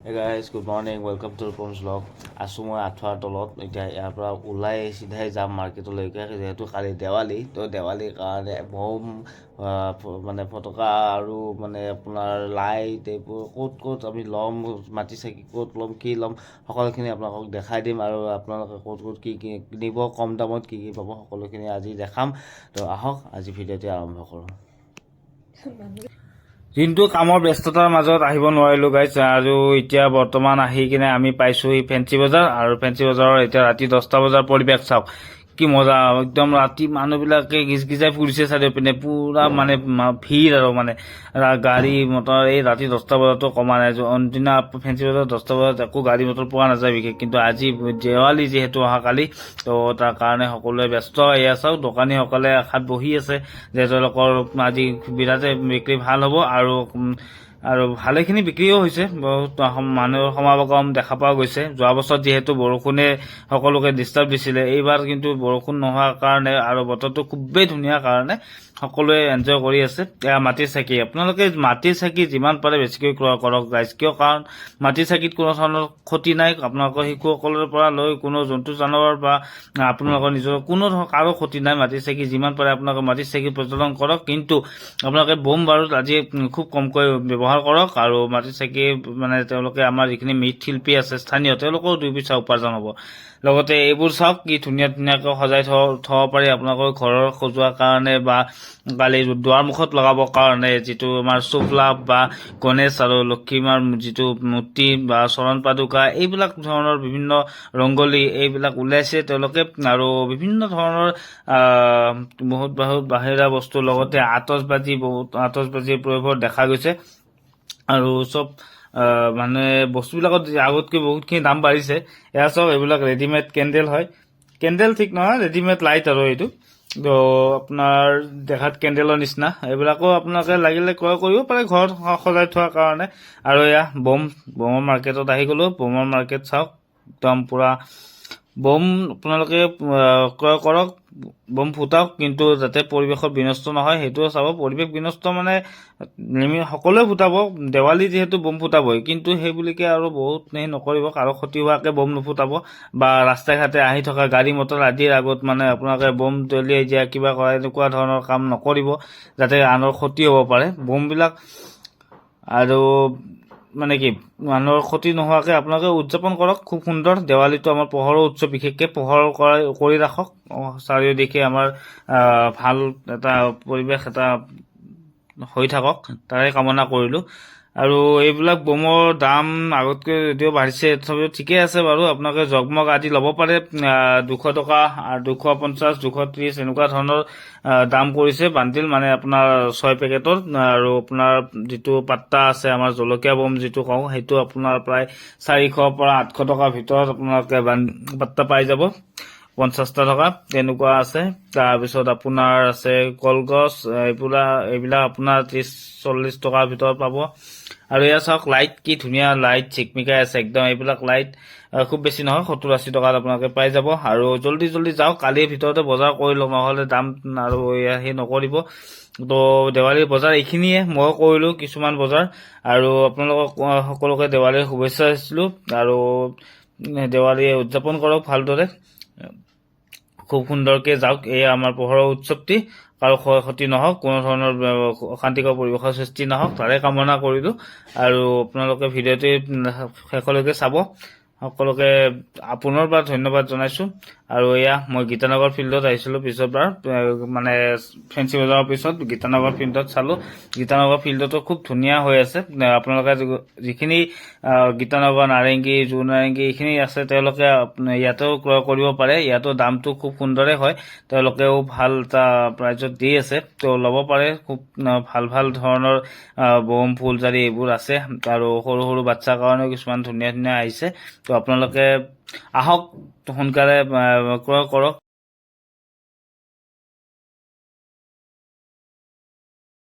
Hey guys, good morning. Welcome to the Pons Vlog. আছোঁ মই আঠুৱাৰ তলত এতিয়া ইয়াৰ পৰা ওলাই চিধাই যাম মাৰ্কেটলৈকে যিহেতু কালি দেৱালী তো দেৱালীৰ কাৰণে বম মানে ফটকা আৰু মানে আপোনাৰ লাইট এইবোৰ ক'ত আমি ল'ম মাটি চাকি ক'ত ল'ম কি ল'ম সকলোখিনি আপোনালোকক দেখাই দিম আৰু আপোনালোকে ক'ত কি কিনিব কম দামত কি পাব সকলোখিনি আজি দেখাম তো আহক আজি ভিডিঅ'টি আৰম্ভ কৰোঁ দিনটো কামৰ ব্যস্ততাৰ মাজত আহিব নোৱাৰিলোঁ গাইজ আৰু এতিয়া বৰ্তমান আহি কিনে আমি পাইছোঁহি ফেঞ্চি বজাৰ আৰু ফেঞ্চি বজাৰৰ এতিয়া ৰাতি 10টা বজাৰ পৰিৱেশ চাওক কি মজা একদম ৰাতি মানুহবিলাকে গিজগিজাই ফুৰিছে চাৰিওপিনে পুৰা মানে ভিৰ আৰু মানে গাড়ী মটৰ এই ৰাতি 10টা বজাতো কমা নাই অন্যদিনা ফেঞ্চি বজাৰত 10টা বজাত একো গাড়ী মটৰ পোৱা নাযায় বিশেষ কিন্তু আজি দেৱালী যিহেতু অহাকালি তো তাৰ কাৰণে সকলোৱে ব্যস্ত এয়া চাওক দোকানীসকলে আশাত বহি আছে যে তেওঁলোকৰ আজি বিৰাটে বিক্ৰী ভাল হ'ব আৰু ভালেখিনি বিক্ৰীও হৈছে বহুত মানুহৰ সমাগম দেখা পোৱা গৈছে যোৱা বছৰ যিহেতু বৰষুণে সকলোকে ডিষ্টাৰ্ব দিছিলে এইবাৰ কিন্তু বৰষুণ নোহোৱাৰ কাৰণে আৰু বতৰটো খুবেই ধুনীয়া কাৰণে সকলোৱে এনজয় কৰি আছে এয়া মাটিৰ চাকি আপোনালোকে মাটিৰ চাকি যিমান পাৰে বেছিকৈ ক্ৰয় কৰক গাইজ কিয় কাৰণ মাটিৰ চাকিত কোনো ধৰণৰ ক্ষতি নাই আপোনালোকৰ শিশুসকলৰ পৰা লৈ কোনো জন্তু জানোৱাৰ বা আপোনালোকৰ নিজৰ কোনো কাৰো ক্ষতি নাই মাটিৰ চাকি যিমান পাৰে আপোনালোকে মাটিৰ চাকি প্ৰজ্বলন কৰক কিন্তু আপোনালোকে বোম বাৰুদ আজি খুব কমকৈ ব্যৱহাৰ কৰক আৰু মাটিৰ চাকি মানে তেওঁলোকে আমাৰ যিখিনি মৃৎশিল্পী আছে স্থানীয় তেওঁলোকৰ দুই পইচা উপাৰ্জন হ'ব লগতে এইবোৰ চাওক কি ধুনীয়াকৈ সজাই থ'ব পাৰি আপোনালোকৰ ঘৰৰ সজোৱাৰ কাৰণে বা কালি দুৱাৰমুখত লগাবৰ কাৰণে যিটো আমাৰ শুভ বা গণেশ আৰু লক্ষ্মীমাৰ যিটো মূৰ্তি বা চৰণ পাদুকা এইবিলাক ধৰণৰ বিভিন্ন ৰংগলী এইবিলাক ওলাইছে তেওঁলোকে আৰু বিভিন্ন ধৰণৰ বহুত বাহিৰা বস্তু লগতে আতচবাজিৰ প্ৰয়োগ দেখা গৈছে আৰু চব মানে বস্তুবিলাকত আগতকৈ বহুতখিনি দাম বাঢ়িছে এয়া চব এইবিলাক ৰেডিমেড কেণ্ডেল হয় কেণ্ডেল ঠিক নহয় ৰেডিমেড লাইট আৰু এইটো তো আপোনাৰ দেখাত কেণ্ডেলৰ নিচিনা এইবিলাকো আপোনালোকে লাগিলে ক্ৰয় কৰিব পাৰে ঘৰত সজাই থোৱাৰ কাৰণে আৰু এয়া বমৰ মাৰ্কেটত আহি গ'লোঁ বমৰ মাৰ্কেট চাওক একদম পূৰা বম আপোনালোকে ক্ৰয় কৰক বম ফুটাওক কিন্তু যাতে পৰিৱেশত বিনষ্ট নহয় সেইটোও চাব পৰিৱেশ বিনষ্ট মানে সকলোৱে ফুটাব দেৱালী যিহেতু বম ফুটাবই কিন্তু সেই বুলিকে আৰু বহুত নকৰিব কাৰো ক্ষতি হোৱাকৈ বম নুফুটাব বা ৰাস্তাই ঘাটে আহি থকা গাড়ী মটৰ আদিৰ আগত মানে আপোনালোকে বম দলিয়াই দিয়া কিবা কৰা এনেকুৱা ধৰণৰ কাম নকৰিব যাতে আনৰ ক্ষতি হ'ব পাৰে বমবিলাক আৰু মানে কি মানুহৰ ক্ষতি নোহোৱাকৈ আপোনালোকে উদযাপন কৰক খুব সুন্দৰ দেৱালীটো আমাৰ পোহৰৰ উৎসৱ বিশেষকৈ পোহৰ কৰি ৰাখক চাৰিওদিশে আমাৰ ভাল এটা পৰিৱেশ এটা হৈ থাকক তাৰে কামনা কৰিলোঁ আৰু এইবিলাক বমৰ দাম আগতকৈ যদিও বাঢ়িছে তথাপিও ঠিকেই আছে বাৰু আপোনালোকে জগমগ আদি ল'ব পাৰে 200 টকা আৰু 250 230 এনেকুৱা ধৰণৰ দাম কৰিছে বান্ডিল মানে আপোনাৰ 6 পেকেটৰ আৰু আপোনাৰ যিটো পাত্তা আছে আমাৰ জলকীয়া বম যিটো কওঁ সেইটো আপোনাৰ প্ৰায় 400 পৰা 800 টকাৰ ভিতৰত আপোনালোকে পাত্তা পাই যাব 50টা টকা তেনেকুৱা আছে তাৰপিছত আপোনাৰ আছে কলগছ এইবিলাক আপোনাৰ 30-40 টকাৰ ভিতৰত পাব আৰু এয়া চাওক লাইট কি ধুনীয়া লাইট চিকমিকাই আছে একদম এইবিলাক লাইট খুব বেছি নহয় 70-80 টকাত আপোনালোকে পাই যাব আৰু জল্দি যাওক কালিৰ ভিতৰতে বজাৰ কৰি লওক নহ'লে দাম আৰু সেই নকৰিব তো দেৱালীৰ বজাৰ এইখিনিয়ে মই কৰিলোঁ কিছুমান বজাৰ আৰু আপোনালোকক সকলোকে দেৱালীৰ শুভেচ্ছা দিছিলোঁ আৰু দেৱালী উদযাপন কৰক ভালদৰে খুব সুন্দৰকৈ যাওক এই আমাৰ পোহৰৰ উৎসৱটি কাৰো ক্ষয় ক্ষতি নহওক কোনো ধৰণৰ অশান্তিকৰ পৰিৱেশৰ সৃষ্টি নহওক তাৰে কামনা কৰিলোঁ আৰু আপোনালোকে ভিডিঅ'টি শেষলৈকে চাব সকলোকে পুনৰবাৰ ধন্যবাদ জনাইছোঁ আৰু এয়া মই গীতানগৰ ফিল্ডত আহিছিলোঁ পিছৰবাৰ মানে ফেঞ্চি বজাৰৰ পিছত গীতানগৰ ফিল্ডত চালোঁ গীতানগৰ ফিল্ডতো খুব ধুনীয়া হৈ আছে আপোনালোকে যিখিনি গীতানগৰ নাৰেংগী জু নাৰেংগী এইখিনি আছে তেওঁলোকে ইয়াতেও ক্ৰয় কৰিব পাৰে ইয়াতো দামটো খুব সুন্দৰে হয় তেওঁলোকেও ভাল এটা প্ৰাইজত দি আছে তো ল'ব পাৰে খুব ভাল ধৰণৰ বম ফুলজাৰি এইবোৰ আছে আৰু সৰু বাচ্চাৰ কাৰণেও কিছুমান ধুনীয়া আহিছে তো আপোনালোকে আহক সোনকালে ক্ৰয় কৰক